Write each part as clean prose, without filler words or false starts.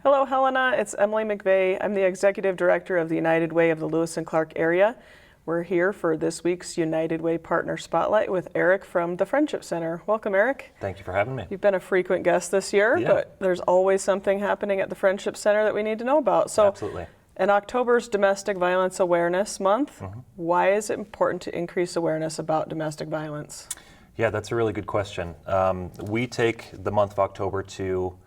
Hello, Helena. It's Emily McVeigh. I'm the Executive Director of the United Way of the Lewis and Clark area. We're here for this week's United Way Partner Spotlight with Eric from the Friendship Center. Welcome, Eric. Thank you for having me. You've been a frequent guest this year, but there's always something happening at the Friendship Center that we need to know about. So, absolutely. In October's Domestic Violence Awareness Month, why is it important to increase awareness about domestic violence? Yeah, that's a really good question. We take the month of October to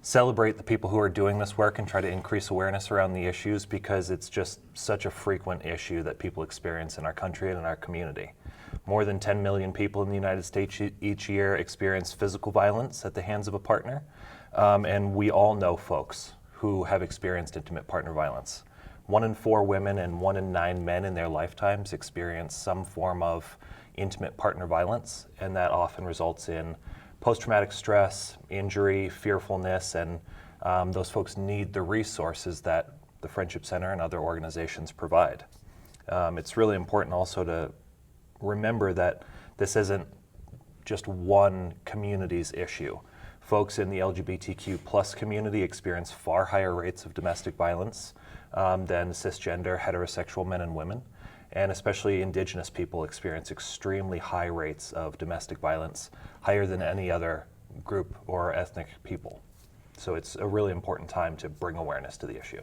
celebrate the people who are doing this work and try to increase awareness around the issues because it's just such a frequent issue that people experience in our country and in our community. More than 10 million people in the United States each year experience physical violence at the hands of a partner, and we all know folks who have experienced intimate partner violence. 1 in 4 women and 1 in 9 men in their lifetimes experience some form of intimate partner violence, and that often results in post-traumatic stress, injury, fearfulness, and those folks need the resources that the Friendship Center and other organizations provide. It's really important also to remember that this isn't just one community's issue. Folks in the LGBTQ plus community experience far higher rates of domestic violence than cisgender heterosexual men and women. And especially Indigenous people experience extremely high rates of domestic violence, higher than any other group or ethnic people. So it's a really important time to bring awareness to the issue.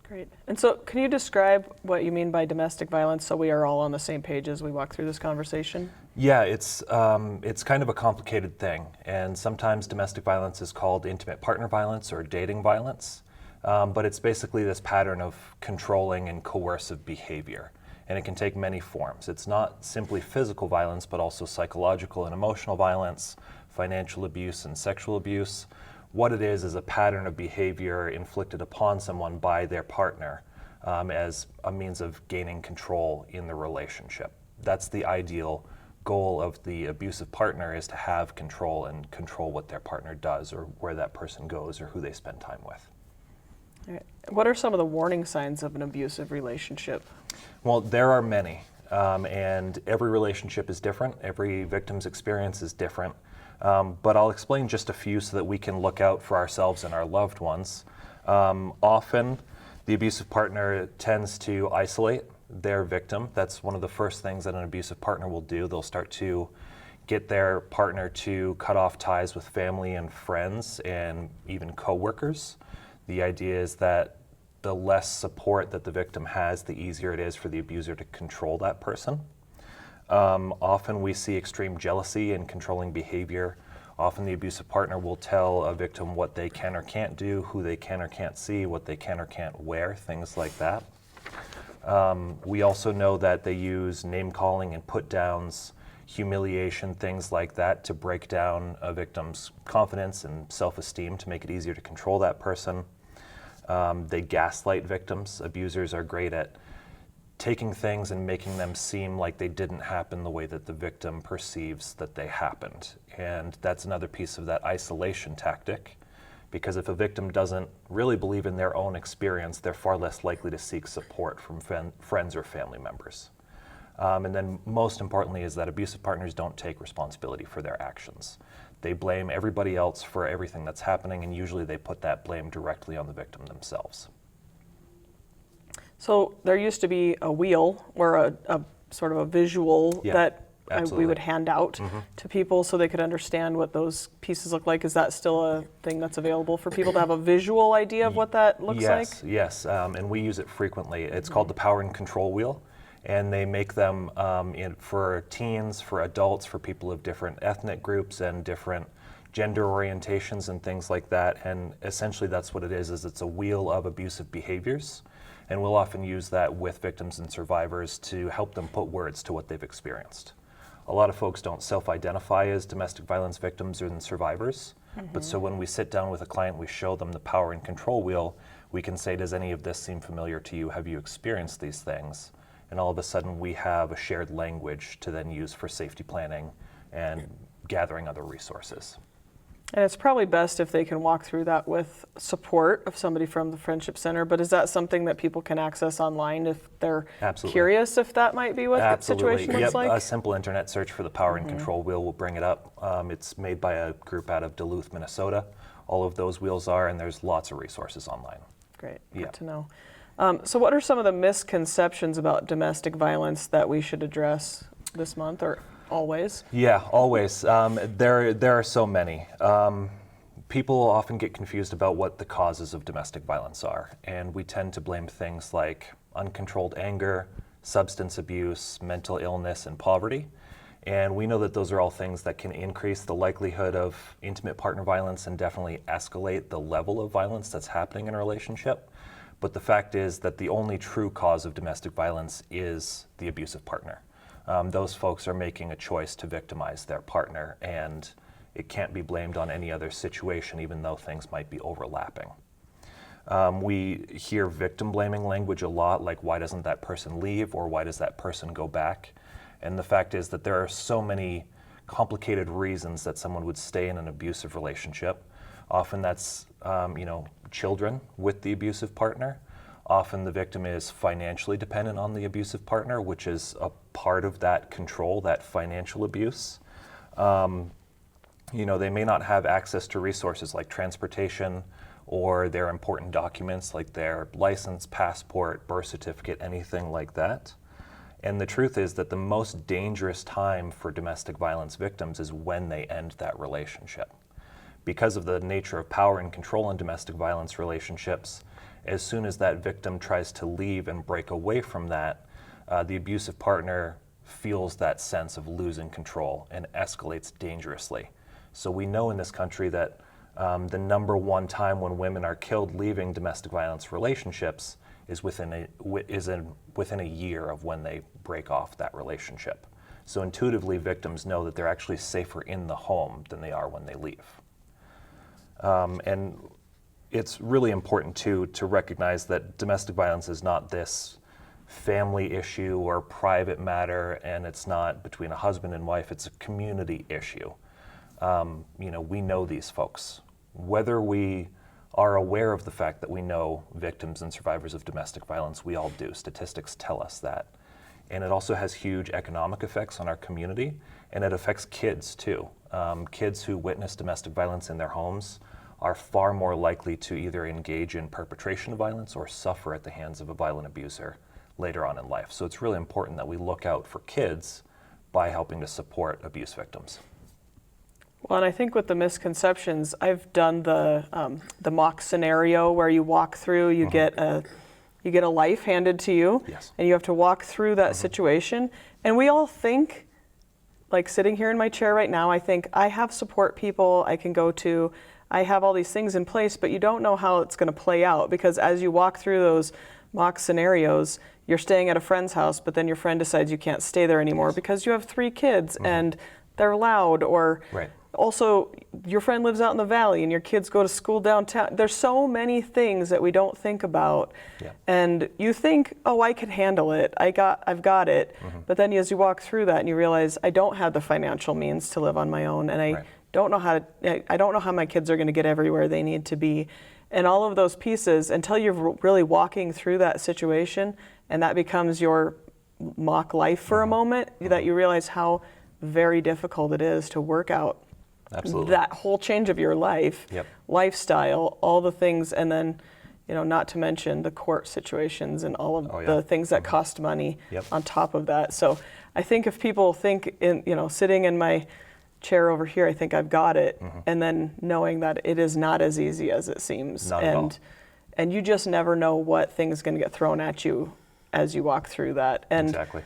Great. And so can you describe what you mean by domestic violence so we are all on the same page as we walk through this conversation? Yeah, it's kind of a complicated thing. And sometimes domestic violence is called intimate partner violence or dating violence. But it's basically this pattern of controlling and coercive behavior. And it can take many forms. It's not simply physical violence, but also psychological and emotional violence, financial abuse and sexual abuse. What it is a pattern of behavior inflicted upon someone by their partner as a means of gaining control in the relationship. That's the ideal goal of the abusive partner, is to have control and control what their partner does or where that person goes or who they spend time with. All right. What are some of the warning signs of an abusive relationship? Well, there are many, and every relationship is different. Every victim's experience is different, but I'll explain just a few so that we can look out for ourselves and our loved ones. Often, the abusive partner tends to isolate their victim. That's one of the first things that an abusive partner will do. They'll start to get their partner to cut off ties with family and friends and even coworkers. The idea is that the less support that the victim has, the easier it is for the abuser to control that person. Often we see extreme jealousy and controlling behavior. Often the abusive partner will tell a victim what they can or can't do, who they can or can't see, what they can or can't wear, things like that. We also know that they use name-calling and put-downs, humiliation, things like that, to break down a victim's confidence and self-esteem to make it easier to control that person. They gaslight victims. Abusers are great at taking things and making them seem like they didn't happen the way that the victim perceives that they happened. And that's another piece of that isolation tactic, because if a victim doesn't really believe in their own experience, they're far less likely to seek support from friends or family members. And then most importantly is that abusive partners don't take responsibility for their actions. They blame everybody else for everything that's happening, and usually they put that blame directly on the victim themselves. So there used to be a wheel or a sort of a visual that we would hand out to people so they could understand what those pieces look like. Is that still a thing that's available for people to have a visual idea of what that looks like? Yes, and we use it frequently. It's called the Power and Control Wheel. And they make them for teens, for adults, for people of different ethnic groups and different gender orientations and things like that. And essentially that's what it is it's a wheel of abusive behaviors. And we'll often use that with victims and survivors to help them put words to what they've experienced. A lot of folks don't self-identify as domestic violence victims or survivors. But so when we sit down with a client, we show them the Power and Control Wheel, we can say, does any of this seem familiar to you? Have you experienced these things? And all of a sudden we have a shared language to then use for safety planning and gathering other resources. And it's probably best if they can walk through that with support of somebody from the Friendship Center, but is that something that people can access online if they're curious if that might be what the situation looks like? A simple internet search for the Power and Control Wheel will bring it up. It's made by a group out of Duluth, Minnesota. all of those wheels are, and there's lots of resources online. Great, good to know. So what are some of the misconceptions about domestic violence that we should address this month or always? Yeah, always. There are so many. People often get confused about what the causes of domestic violence are, and we tend to blame things like uncontrolled anger, substance abuse, mental illness, and poverty. And we know that those are all things that can increase the likelihood of intimate partner violence and definitely escalate the level of violence that's happening in a relationship. But the fact is that the only true cause of domestic violence is the abusive partner. Those folks are making a choice to victimize their partner, and it can't be blamed on any other situation, even though things might be overlapping. We hear victim blaming language a lot, like why doesn't that person leave or why does that person go back? And the fact is that there are so many complicated reasons that someone would stay in an abusive relationship. Often that's children with the abusive partner. Often the victim is financially dependent on the abusive partner, which is a part of that control, that financial abuse. They may not have access to resources like transportation or their important documents like their license, passport, birth certificate, anything like that. And the truth is that the most dangerous time for domestic violence victims is when they end that relationship. Because of the nature of power and control in domestic violence relationships, as soon as that victim tries to leave and break away from that, the abusive partner feels that sense of losing control and escalates dangerously. So we know in this country that the number one time when women are killed leaving domestic violence relationships is within a year of when they break off that relationship. So intuitively, victims know that they're actually safer in the home than they are when they leave. And it's really important too to recognize that domestic violence is not this family issue or private matter, and it's not between a husband and wife, it's a community issue. We know these folks. Whether we are aware of the fact that we know victims and survivors of domestic violence, we all do. Statistics tell us that. And it also has huge economic effects on our community, and it affects kids too. Kids who witness domestic violence in their homes are far more likely to either engage in perpetration of violence or suffer at the hands of a violent abuser later on in life. So it's really important that we look out for kids by helping to support abuse victims. Well, and I think with the misconceptions, I've done the mock scenario where you walk through, you get a life handed to you, yes, and you have to walk through that situation. And we all think, like sitting here in my chair right now, I think I have support people I can go to. I have all these things in place, but you don't know how it's going to play out, because as you walk through those mock scenarios, you're staying at a friend's house, but then your friend decides you can't stay there anymore because you have 3 kids and they're loud, or right. Also, your friend lives out in the valley and your kids go to school downtown. There's so many things that we don't think about. Yeah. And you think, oh, I can handle it. I've got it. But then as you walk through that and you realize I don't have the financial means to live on my own, and I don't know how my kids are going to get everywhere they need to be. And all of those pieces, until you're really walking through that situation and that becomes your mock life for a moment, that you realize how very difficult it is to work out Absolutely. that whole change of your life, lifestyle, all the things, and then, not to mention the court situations and all of the things that cost money on top of that. So I think if people think sitting in my chair over here, I think I've got it, and then knowing that it is not as easy as it seems. Not at all. And you just never know what thing's going to get thrown at you as you walk through that. And exactly.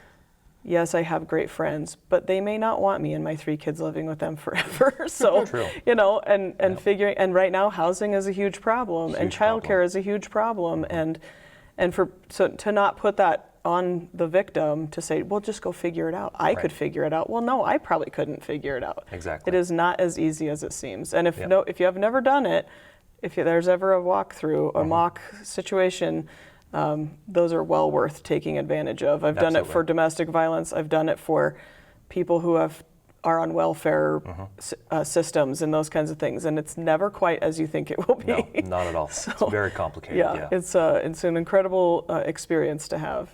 Yes, I have great friends, but they may not want me and my 3 kids living with them forever. So, True. and figuring, and right now housing is a huge problem, and childcare is a huge problem, and so to not put that on the victim to say, well, just go figure it out. I could figure it out. Well, no, I probably couldn't figure it out. Exactly. It is not as easy as it seems. And if you have never done it, if there's ever a walkthrough, a mock situation, those are well worth taking advantage of. I've done it for domestic violence. I've done it for people who are on welfare systems and those kinds of things. And it's never quite as you think it will be. No, not at all. So, it's very complicated. Yeah, it's an incredible experience to have.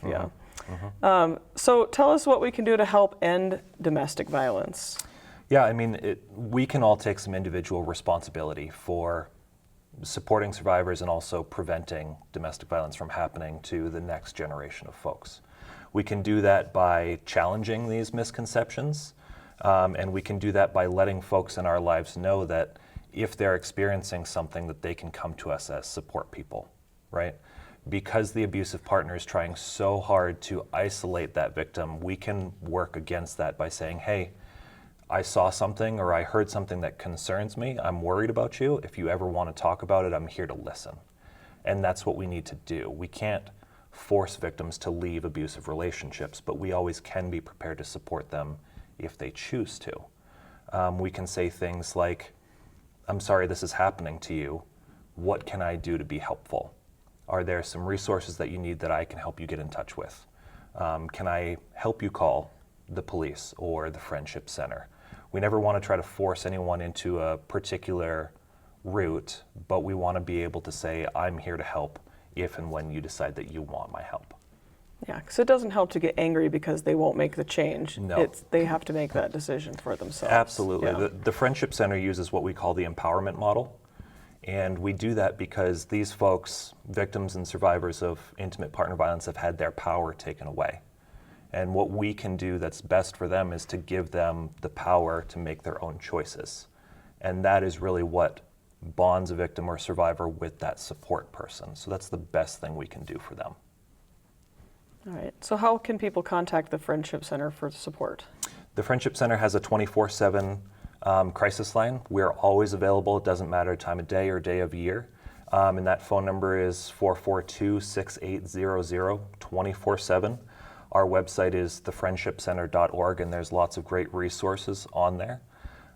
So tell us what we can do to help end domestic violence. Yeah, I mean, we can all take some individual responsibility for supporting survivors and also preventing domestic violence from happening to the next generation of folks. We can do that by challenging these misconceptions, and we can do that by letting folks in our lives know that if they're experiencing something, that they can come to us as support people, right? Because the abusive partner is trying so hard to isolate that victim, we can work against that by saying, hey, I saw something or I heard something that concerns me. I'm worried about you. If you ever want to talk about it, I'm here to listen. And that's what we need to do. We can't force victims to leave abusive relationships, but we always can be prepared to support them if they choose to. We can say things like, I'm sorry this is happening to you. What can I do to be helpful? Are there some resources that you need that I can help you get in touch with? Can I help you call the police or the Friendship Center? We never want to try to force anyone into a particular route, but we want to be able to say, I'm here to help if and when you decide that you want my help. Yeah, because it doesn't help to get angry because they won't make the change. No. They have to make that decision for themselves. Absolutely. Yeah. The Friendship Center uses what we call the empowerment model. And we do that because these folks, victims and survivors of intimate partner violence, have had their power taken away. And what we can do that's best for them is to give them the power to make their own choices. And that is really what bonds a victim or survivor with that support person. So that's the best thing we can do for them. All right. So how can people contact the Friendship Center for support? The Friendship Center has a 24/7 crisis line. We're always available. It doesn't matter time of day or day of year. And that phone number is 442-6800, 24/7. Our website is thefriendshipcenter.org, and there's lots of great resources on there.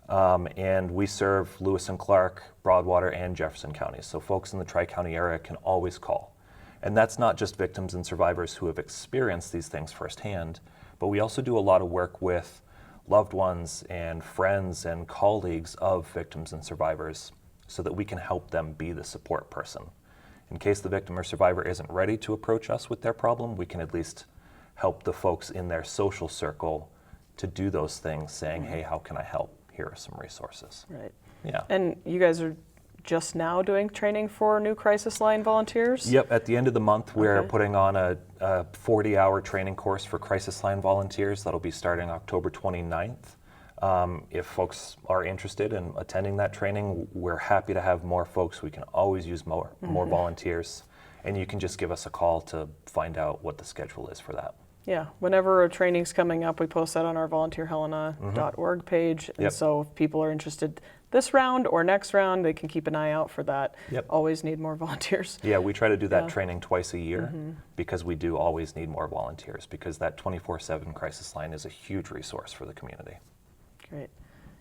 And we serve Lewis and Clark, Broadwater, and Jefferson counties. So folks in the Tri-County area can always call. And that's not just victims and survivors who have experienced these things firsthand, but we also do a lot of work with loved ones and friends and colleagues of victims and survivors so that we can help them be the support person. In case the victim or survivor isn't ready to approach us with their problem, we can at least help the folks in their social circle to do those things, saying, hey, how can I help? Here are some resources. Right. Yeah. And you guys are just now doing training for new crisis line volunteers? Yep, at the end of the month, we're putting on a 40-hour training course for crisis line volunteers. That'll be starting October 29th. If folks are interested in attending that training, we're happy to have more folks. We can always use more volunteers. And you can just give us a call to find out what the schedule is for that. Yeah, whenever a training's coming up, we post that on our volunteerhelena.org page. And so if people are interested this round or next round, they can keep an eye out for that. Yep. Always need more volunteers. Yeah, we try to do that training twice a year because we do always need more volunteers, because that 24/7 crisis line is a huge resource for the community. Great.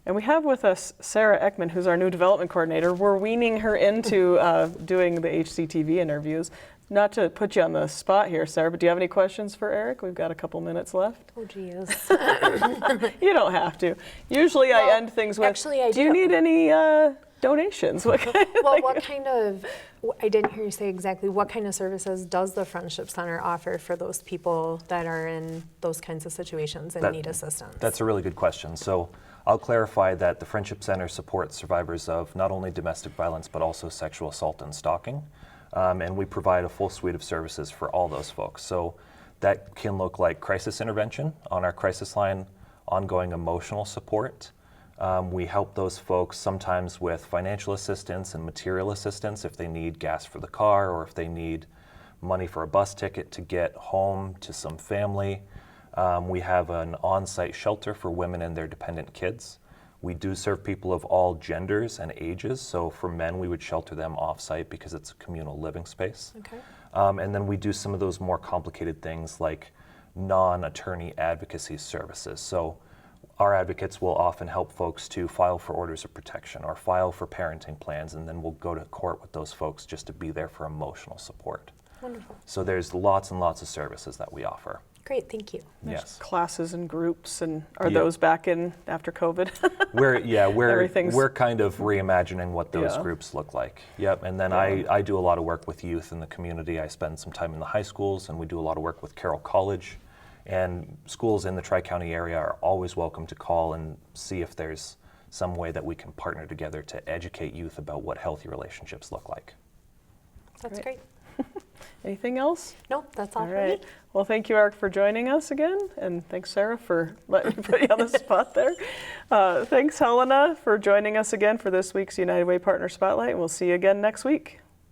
And we have with us Sarah Ekman, who's our new development coordinator. We're weaning her into doing the HCTV interviews. Not to put you on the spot here, Sarah, but do you have any questions for Eric? We've got a couple minutes left. Oh, geez. You don't have to. Usually I end things with, actually, I do you do. need any donations? What kind What kind of, I didn't hear you say exactly, what kind of services does the Friendship Center offer for those people that are in those kinds of situations and need assistance? That's a really good question. So I'll clarify that the Friendship Center supports survivors of not only domestic violence, but also sexual assault and stalking. And we provide a full suite of services for all those folks. So that can look like crisis intervention on our crisis line, ongoing emotional support. We help those folks sometimes with financial assistance and material assistance if they need gas for the car or if they need money for a bus ticket to get home to some family. We have an on-site shelter for women and their dependent kids. We do serve people of all genders and ages. So for men, we would shelter them off-site because it's a communal living space. Okay. And then we do some of those more complicated things like non-attorney advocacy services. So our advocates will often help folks to file for orders of protection or file for parenting plans, and then we'll go to court with those folks just to be there for emotional support. Wonderful. So there's lots and lots of services that we offer. Great, thank you. Yes. classes and groups, and are Yeah. those back in after COVID? We're kind of reimagining what those Yeah. groups look like. Yep, and then I do a lot of work with youth in the community. I spend some time in the high schools, and we do a lot of work with Carroll College. And schools in the Tri-County area are always welcome to call and see if there's some way that we can partner together to educate youth about what healthy relationships look like. That's great. Anything else? Nope, that's all All for right. me. Well, thank you, Eric, for joining us again. And thanks, Sarah, for letting me put you on the spot there. Thanks, Helena, for joining us again for this week's United Way Partner Spotlight. And we'll see you again next week.